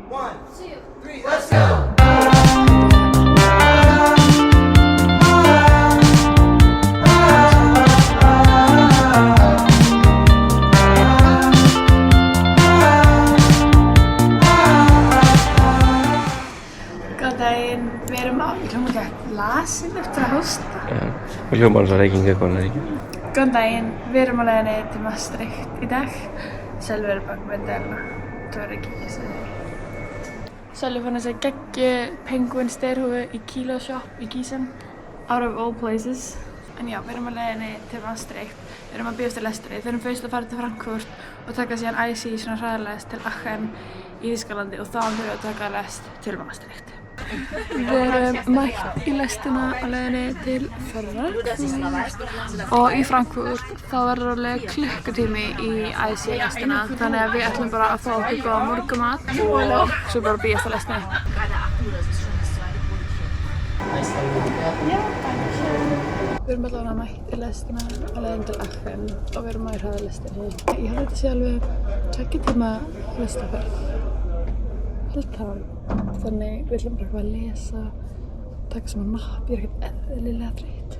1, 2, 3, let's go! Góðan daginn, við erum á, ég hljóma ekki að lasin eftir að hósta. Já, og hljóma alveg reykingakonan, ekki? Góðan daginn, við erum á leiðinni til Maastricht í dag. Sölvi er bak með Delna, þú er ekki að segja því. Sölvi fann þess að geggju penguin steirhúfu í Kilo Shop í Gießen, out of all places. En já, við erum á leiðinni til Maastricht, við erum að bíðast til lestri. Við erum fyrst að fara til Frankfurt og taka síðan IC svona hraðarlest til Aachen í Þýskalandi og þá þurfum við að taka lest til Maastricht. Við erum mætt í lestina á leiðinni til Frankfurt og í Frankfurt þá verður alveg klukkutími í IC-lestina þannig að við ætlum bara að fá okkur góða morgumat og svo bara bíðast á lestinni. Við erum allavega mætt í lestina á leiðinni til Aachen og við erum á hraðarlestinni. Ég held að þetta sé alveg 2 tíma lestaferð. Þannig við ætlum bara að lesa, taka smá napp, ég er ekkert eðlilega þreytt.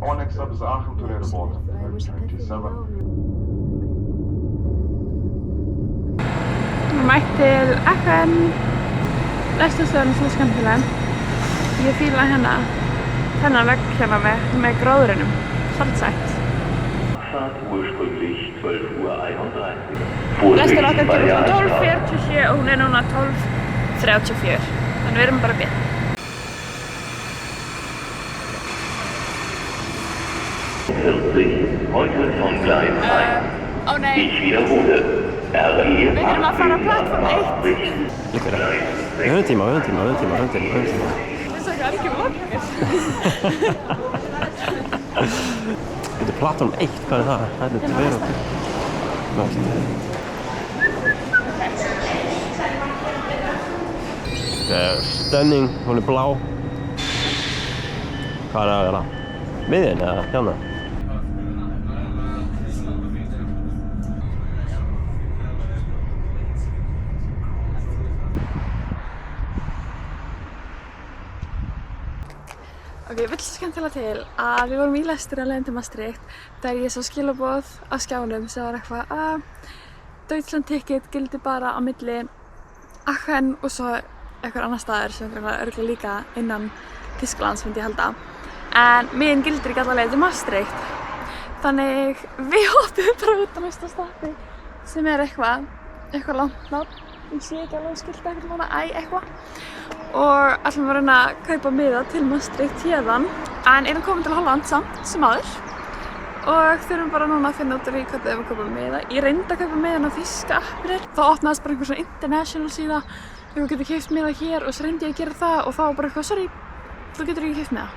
Our next stop is Aachen to airport, 27. Við erum mætt til Aachen. Lestarstöðin er svo skemmtileg. Ég fíla þennan vegg hérna með gróðrinum. Svolítið sætt. Ursprünglich 12:31 Uhr. Lestin okkar kemur frá 12:47 og hún er núna 12:34. Þannig við erum bara að bíða. Heute von Gleis 1. Ó nei, Ich wiederhole. RE við erum að fara á plattform 1. Líka það. Við höfum tíma. Þess að það er ekki vloggur. Þetta er plattform 1, hvað er það? Þetta er 2 og 3. Þetta er stunning, hún er blá. Hvað er það að vera? Miðjun eða hérna? Ok, vill skemmtilega til að við vorum í lestur á leiðinni til Maastricht þegar ég sá skilaboð á skjánum sem var eitthvað að Deutschland ticket gildi bara á milli Aachen og svo eitthvað annar staðar sem er örugglega líka innan Þýskalands myndi ég halda. En mín gildir ekki alla leið til Maastricht. Þannig við hoppum bara út á næsta stoppi sem er eitthvað langt nafn. Ég sé ekki alveg skilta eitthvað svona eitthvað. Og ætlum að reyna að kaupa miða til Maastricht hérðan. En erum komin til Holland samt sem áður. Og þurfum bara núna að finna út úr í hvað við erum að kaupa miða. Ég reyndi að kaupa miðan á þýska appinu. Þá opnaðist bara einhver svona international síða. Þú getur keypt miða hér og svo reyndi ég að gera það og þá var bara eitthvað, sorry, þú getur ekki keypt miða.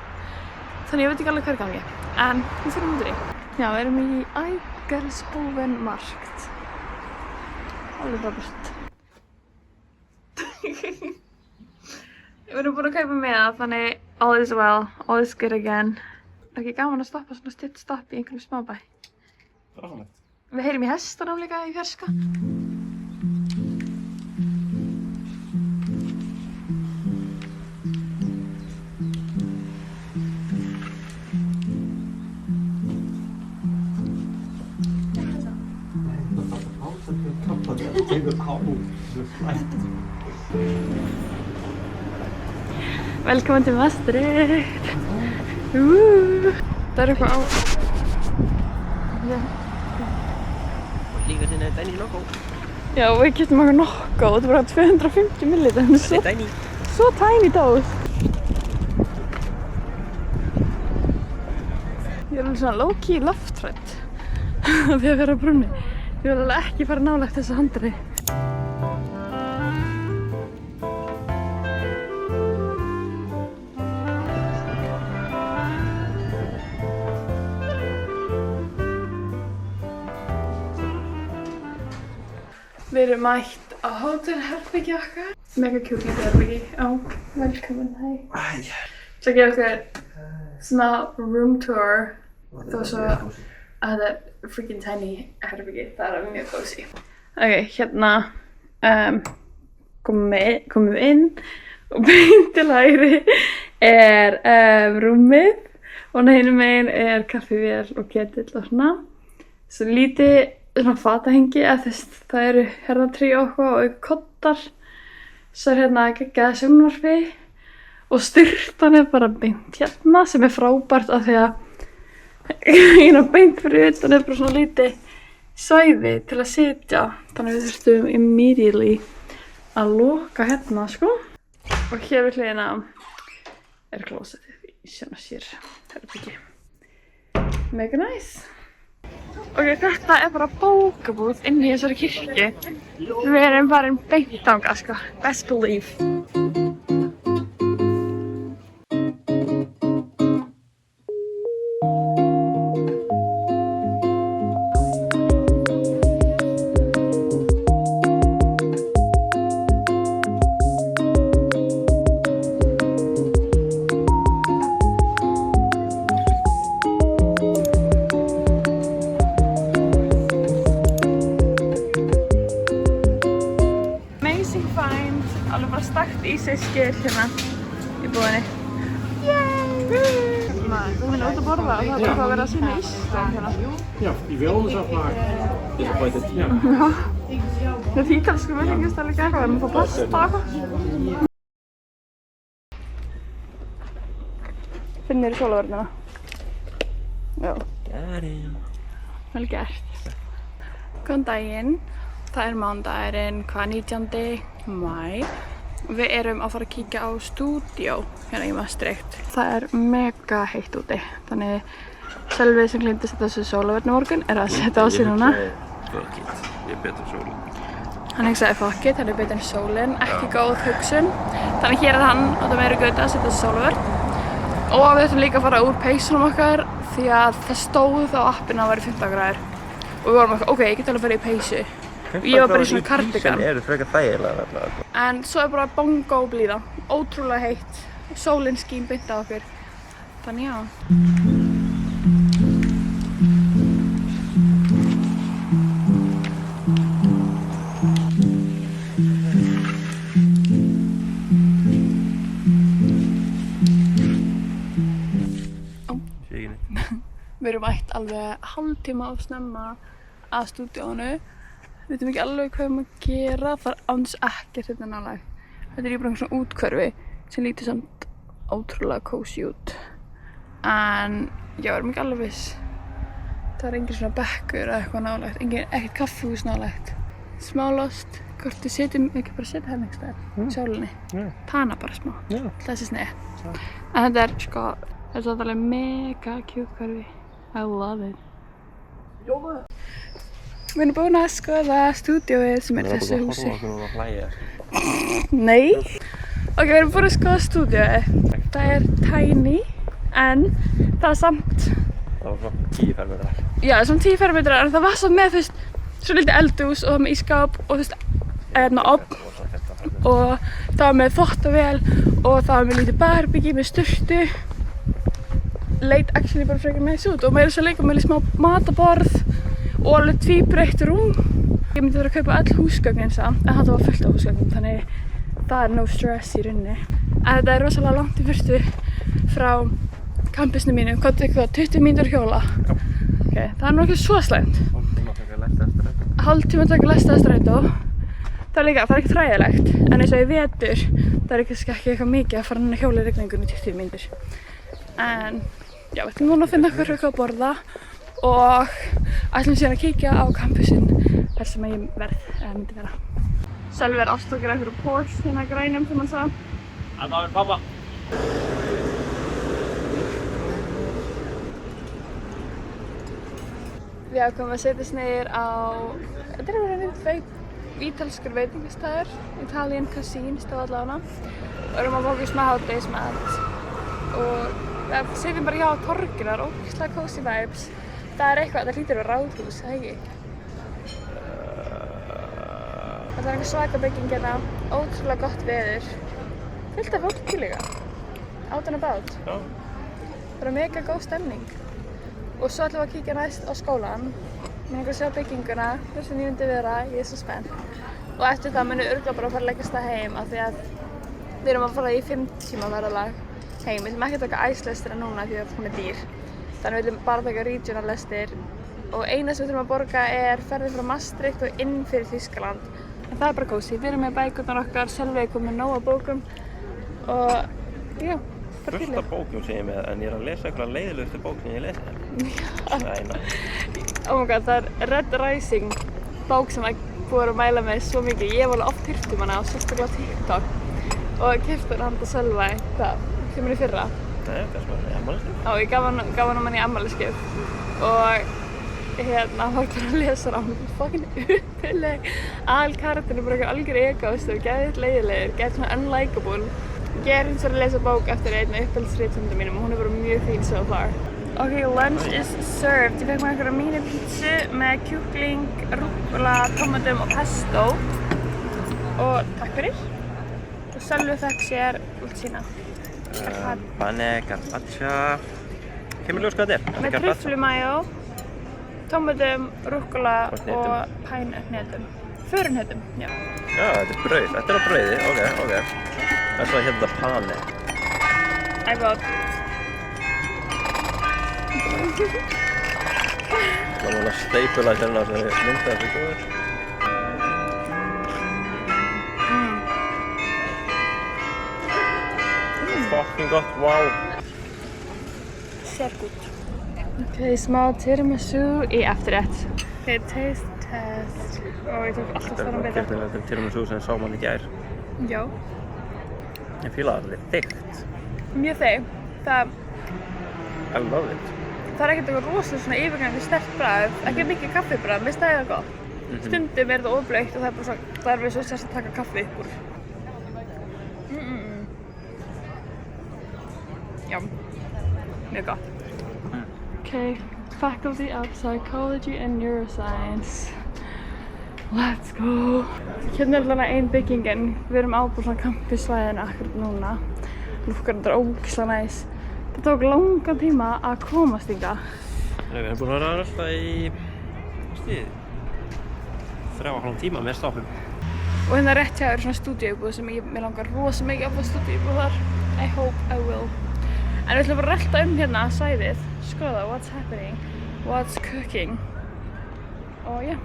Þannig ég veit ekki alveg hvað er gangi. En við fyrir út úr í. Já, við erum í Eigelsboven Markt. Alveg frábært. Við erum búin að kaupa miða, þannig all is well, all is good again. Það er ekki gaman að stoppa svona stutt stopp í einhverjum smábæ. Frábært. Við heyrum í hestunum líka í fjarska. Velkomin til Maastricht. Það er eitthvað á. Líka sinna er Danny Nokko. Já, við keyptum okkur Nokko. Þetta er bara 250 millilitrar. Þetta er Svo tiny dós. Ég er alveg svona low-key lofthrædd þegar við erum á brúnni. Ég vil alveg ekki fara nálægt þessu handriði. Við erum mætt á hótelherbergi okkar. Mega cute lítið herbyggi. Já, velkomin, hæ. Það gerir okkur smá room tour þó svo að þetta er freaking tiny herbyggi. Það er mjög cozy. Ok, hérna komum við inn og beint til hægri rúmið og hinum megin kaffivél og ketill og svona. Svo lítið svona fatahengi það eru herðatrý og koddar. Svo hérna geggjaða sjónvarpi og sturtan bara beint hérna sem frábært af því að beint fyrir utan bara svona lítið svæði til að sitja. Þannig við þurftum immediately að loka hérna sko. Og hér við hliðina klósettið í sjálfna sér herbyggi. Mega nice. Ok, þetta bara bókabúð inn í þessari kirkju. Við erum bara beint þangað sko. Best believe. Alveg bara stakt í sig sker hérna í búðinni. Yay! Þú finna út að borða og það bara að vera að sína Ísland hérna. Ja, die wilden zag maar. Is het ooit het? Ja. Já. Þetta er ítalsku veitingastæli líka eitthvað, við erum að fá pasta eitthvað. Finnir í sólavörnina. Já. Vel gert. Góðan daginn. Það mánudagurinn, 19. maí. Við erum að fara að kíkja á stúdíó hérna í Maastricht. Það mega heitt úti. Þannig Sölvi sem gleymdi að setja þessu sólavörn í morgun að setja á sig núna. Fuck it, ég betur sólin. Hann hugsaði fuck it, hann betur en sólin, ekki góð hugsun. Þannig hér hann og það meiri gauta að setja þessu sólavörn. Og við þurfum líka að fara úr peysunum okkar því að það stóð á appinu að vera 15 gráður. Og við vorum ok, ég get alveg að fara í peysu. Ég var bara í svona kardigan. Það eru frekar þægilega alltaf. En svo bara bongo blíða. Ótrúlega heitt. Sólin skín beint á okkur. Þannig já. Við erum mætt alveg hálftíma of snemma að stúdíónu. Við veitum ekki alveg hvað við erum að gera, það annars ekkert hérna nálægt. Þetta í bara einhver svona útkörfi sem lítur samt ótrúlega kósí út. En já, við erum ekki alveg viss. Það engin svona bekkur eða eitthvað nálægt, ekkert kaffihús nálægt. Smá lost, hvort við setjum ekki bara setja hérna einhvers staðar í sólinni. Tana bara smá, þessi sneið. En þetta sko, þetta er alveg mega cute hverfi. I love it. Við erum búin að skoða stúdíóið sem þessu húsi. Nei. Ok, við erum búin að skoða stúdíóið. Það tiny, en það samt... Það var svona 10 fermetrar. Já, svona 10 fermetrar, en það var svo með, svo lítið eldhús og það með ískáp og ofn. Og það var með þvottavél og það var með lítið barbecue með sturtu. Leit actually bara frekar nice út og meira svo líka með smá mataborð. Og alveg tvíbreytt rúm. Ég myndi vera að kaupa öll húsgögnin samt, en þetta var fullt af húsgögnum, þannig það no stress í rauninni. En þetta rosalega langt í burtu frá campusinu mínu, hvað 20 mínútur hjóla. Okay, það nú ekki svo slæmt. Hálftíma að taka lestaða strætó. Það líka, það ekki þrægilegt, en eins og í vetur, það kannski ekki eitthvað mikið að fara að hjóla í rigningunni í 20 mínútur. En já, við ætlum núna að finna okkur eitthvað að borða. Og ætlum síðan að kíkja á campusinn þar sem ég myndi vera. Sölvi ástokkur af einhverju Porsche hérna grænum sem hann sagði. Það var pappa. Við ákveðum að setjast niður á, þetta verið ítalskur veitingastæður, Italian Cuisine stóð allavega. Og erum að bóka smá hádegismat. Og við setjum bara hjá á torginu, það ógeðslega cozy vibes. Það eitthvað, það hlýtur að vera ráðhús, það ekki? Það einhver svaka bygging hérna, ótrúlega gott veður. Fullt af fólki líka, out and about. Já. Bara mega góð stemning. Og svo ætlum við að kíkja næst á skólann. Mér langar að sjá bygginguna, þar sem ég myndi vera, ég svo spennt. og eftir það munum við örugglega bara að fara að leggjast það heim af því að við erum að fara í 5 tíma ferðalag heim. Við ætlum ekki að taka æslestina núna því að hún er dýr. Þannig við ætlum bara að taka regional lestir og eina sem við þurfum að borga er ferðin frá Maastricht og inn fyrir Þýskaland. En það er bara kósí. Við erum með bækurnar okkar, Sölvi er komið með nóg af bókum og já, bara fullt af bókum sem ég er með, en ég er að lesa eitthvað leiðilegustu bók sem ég lesi. Oh my god, það er Red Rising, bók sem að búið að mæla með svo mikið. Ég hef alveg oft hýrt hana á sérstaklega á TikTok og keypti hana handa Sölva, hvað, kemur í fyrra? Nei, það er svona í afmælisgjöf. Já, ég gaf hann mann í afmælisgjöf og hann var bara að lesa hana, hún er fucking uppileg. Aðalkarakterinn er bara eitthvað algjör egoist og geðið leiðilegur, geðið svona unlikable. Ég er hins vegar að lesa bók eftir einn af uppáhaldsrithöfundum mínum og hún er bara mjög fín so far. Ok, lunch is served. Ég fekk mér einhverja mini-pítsu með kjúkling, rúkkula, tómatum og pesto. Og takk fyrir. Og Sölvi fekk sér sína. Pane carpaccia. Kemur ljós hvað þetta er? Með trüfflumajó, tómatum, rúkkula og pænhnetum. Furuhnetum, já. Já, þetta er brauð. Þetta er á brauði, ok. Það er svo að hérna pane. Það er gott. Það var að steipula hérna sem við mynda þessu góður. Fucking gott, wow. Sehr gut. Ok, smá tiramisu í eftirrétt. Ok, taste test. Og ég tók alltaf svona bita. Þetta er tiramisu sem sá mann í gær. Já. Ég fíla það alveg þykkt. Mjög þig. I love it. Það er ekkert eitthvað rosalega svona yfirgnæfandi sterkt bragð, ekki mikið kaffibragð, mér finnst það gott. Stundum er þetta ofblautt og það er bara svona, það er við svo sérst að taka kaffi upp úr. Já, mjög gott. Okay, Faculty of Psychology and Neuroscience. Let's go! Hérna er allavega ein byggingin, við erum á bara svona campusvæðinu akkurat núna. Lúkkarinn er ógeðslega næs. Það tók langan tíma að komast hingað. Við erum búin að vera alltaf í 3,5 tíma með stoppum. Og hérna rétt hjá er svona stúdíóbúð sem mér langar rosa mikið að fá stúdíóbúð þar. I hope I will. En við ætlum bara að rölta svæðið, skoða what's happening, what's cooking. Og já.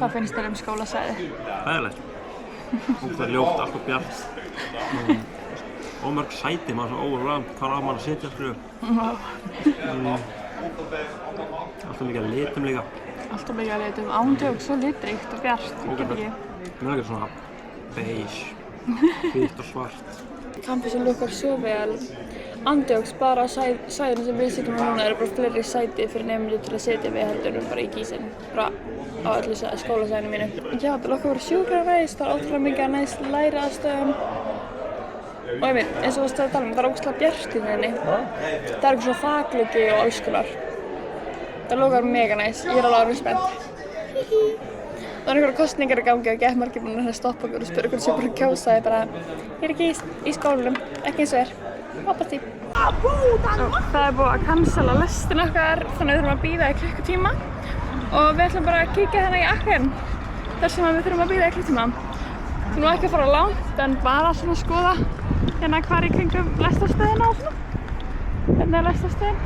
Hvað finnst þér skólasvæðið? Hæðilegt. Það er ljótt, allt og bjart. Ómörg sæti, maður er svo overwhelmed, hvað á maður að sitja fyrir? Alltaf mikið að litum líka. Alltaf mikið að litum, ándjók, svo litríkt og bjart, ég get ekki. Mér er ekki svona beige, hvítt og svart. Campusinn lukkar svo vel. Andjóks, bara á svæðinu sem við sitjum á núna eru bara fleiri sæti fyrir nemendur til að sitja við heldur en bara í Gießen. Bara á öllu skólasvæðinu mínu. Já, þetta lukkar bara sjúklega næs, það er ótrúlega mikið að næs læriaðstöðum. Og ég minn, eins og þú veist að tala það er ógeðslega bjart í henni. Það er eitthvað svona þakgluggi og alls konar. Það lukkar mega næs, ég er alveg orðin spennt. Það er einhverjar kosningar í gangi og gettmargir búin að stoppa okkur og spyrja okkur sem bara kjósa. Ég bara, ég er ekki í skólanum, ekki eins og er. Hoppast í. Það er búið að cancela lestin okkar, þannig við þurfum að bíða í klukkutíma. Og við ætlum bara að kíkja hérna í Aachen, þar sem við þurfum að bíða í klukkutíma. Við þurfum ekki að fara langt, en bara svona að skoða hérna hvar í kringum lestarstöðina og svona. Hérna er lestarstöðin.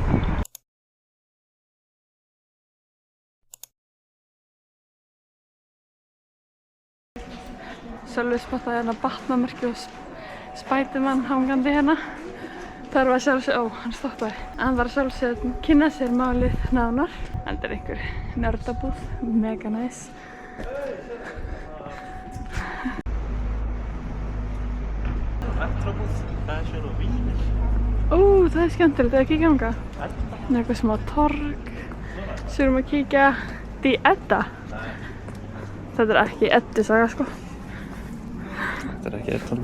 Sölvi spottaði hérna Batman-merki og Spiderman hangandi hérna. Það var sjálfsög, hann stoppaði. Hann var sjálfsög að kynna sér málið nánar. Þetta er einhver nördabúð, mega næs. Retrobúð, fashion og vínir. Það er skemmtilegt, það er að kíkja ánga. Það er eitthvað smá torg. Svo erum við að kíkja Die Edda. Þetta er ekki Eddu-saga sko. Þetta er ekki Edda.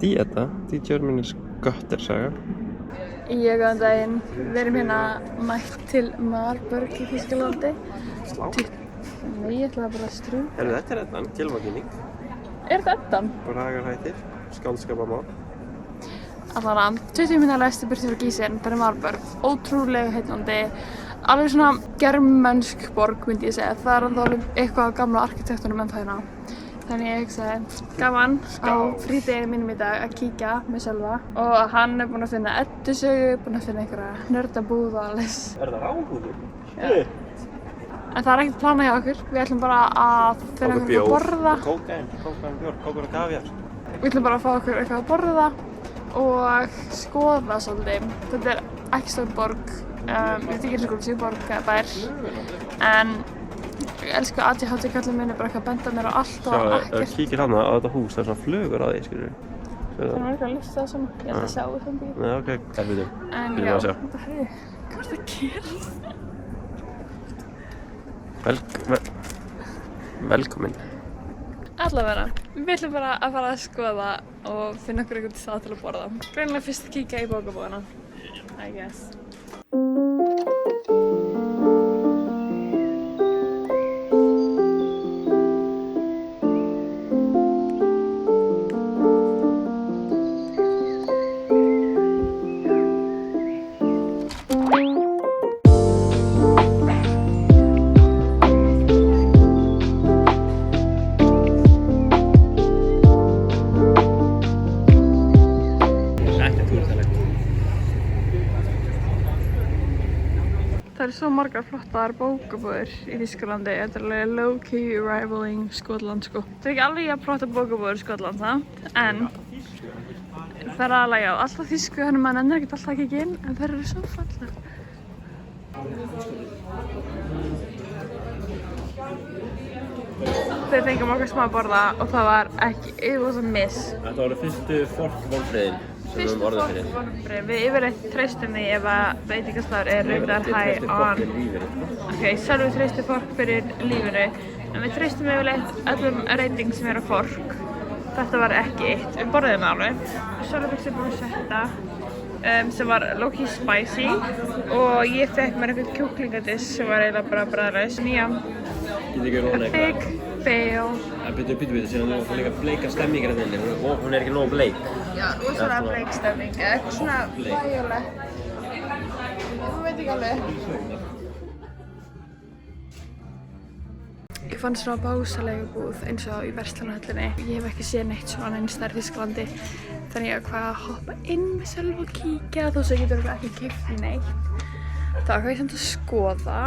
Die Edda, Die Germany's Götter-saga. Góðan daginn, við erum hérna mætt til Marburg í Þýskalandi. Nei, ég ætlaði bara að strjúka. Þetta er Eddan, Gylfakynning. Er þetta Eddan? Bragarhættir, skáldskapamál. Allavega, 20 minna lesti burti frá Gießen, það er Marburg. Ótrúlega heillandi. alveg svona germönsk borg myndi ég segja. Það er alveg eitthvað af gamla arkitektunum ennþá hérna. Þannig ég hugsaði, gaman á frídeginu mínum í dag að kíkja með Sölva og hann er búinn að finna eddusögu, búinn að finna einhverja nördabúð og alveg. Er það ráðbúður? Já. En það er ekkert planað hjá okkur, við ætlum bara að finna eitthvað að borða. Kókaín, bjór, kókaín og kaviar. Við ætlum bara að fá okkur eitthvað að borða og skoða svolítið. Þetta er ekki stór borg, ég veit ekki eins og hvort sé borg eða bær, en ég elsku ADHD kallinn minn er bara eitthvað að benda mér á allt og ekkert. Ef þú kíkir hana á þetta hús, það er svona flugur á því, skilur. Það er eitthvað að lista það svona, ég held að sjá það samt ekki. Nei, ok, erfiðum. En já, þetta er hvað er það að gera? Velkomin. Allavega, við ætlum bara að fara að skoða og finna okkur einhvern stað til að borða. Greinilega fyrst að kíkja í bókabúðina, I guess. Það eru svo margar flottar bókabúðir í Þýskalandi. Þetta er alveg low-key rivaling Skotland sko. Það er ekki alveg jafn flottar bókabúðir í Skotland það, en það er aðalega já, alltaf þýsku, þannig maður nennir ekkert alltaf ekki inn, en þær eru svo fallegar. Þeir fengum okkar smá að borða og það var ekki, it was a miss. Þetta voru fyrstu fork-vonbrigðin sem við höfum orðið fyrir. Við yfirleitt treystum því ef að veitingastaður er rated high on. Ok, Sölvi treysti fork fyrir lífinu, en við treystum yfirleitt öllum rating sem er á fork. Þetta var ekki eitt, við borðum alveg. Sölvi fekk sér bruschetta sem var low-key spicy og ég fekk mér einhvern kjúklingadisk sem var eiginlega bara bragðlaus. Nýja, big fail. Býtu, síðan er það líka bleika stemmingir að þenni, hún er ekki nógu bleik. Já, rosalega bleik stemming, eða eitthvað svona blæjulegt. Ég veit ekki alveg. Ég fann svona básalegubúð eins og í Verslunarhöllinni. Ég hef ekki séð neitt svona eins þar í Þýskalandi. Þannig ég ákvað að hoppa inn með Sölva og kíkja þó svo getur ekki keypt neitt. Það var hvað ég samt að skoða.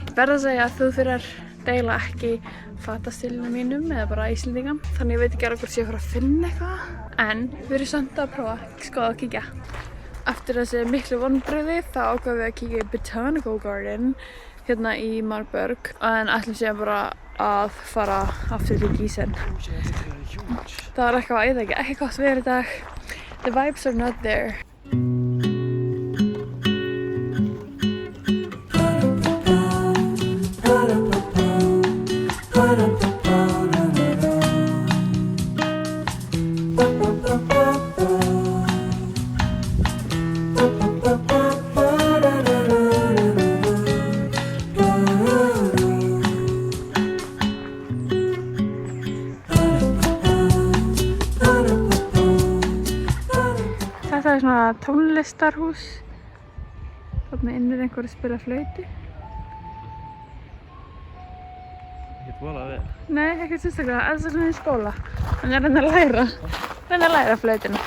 Ég verð að segja að þú fyrir deila ekki fatastílinu mínum eða bara Íslendinga. Þannig ég veit ekki alveg hvort ég fara að finna eitthvað. En við erum samt að prófa að skoða og kíkja. Eftir þessi miklu vonbrigði þá ákvað við að kíkja í Botanical Garden hérna í Marburg. En ætlum síðan bara að fara aftur til Gießen. Það var eitthvað, ég veit ekki gott veður í dag. The vibes are not there. Þetta er svona tónlistarhús. Þarna inn er einhver að spila flautu. Ekkert volað við. Nei, ekkert sérstaklega. Það er svona í skóla. Hann er að reyna að læra flautuna.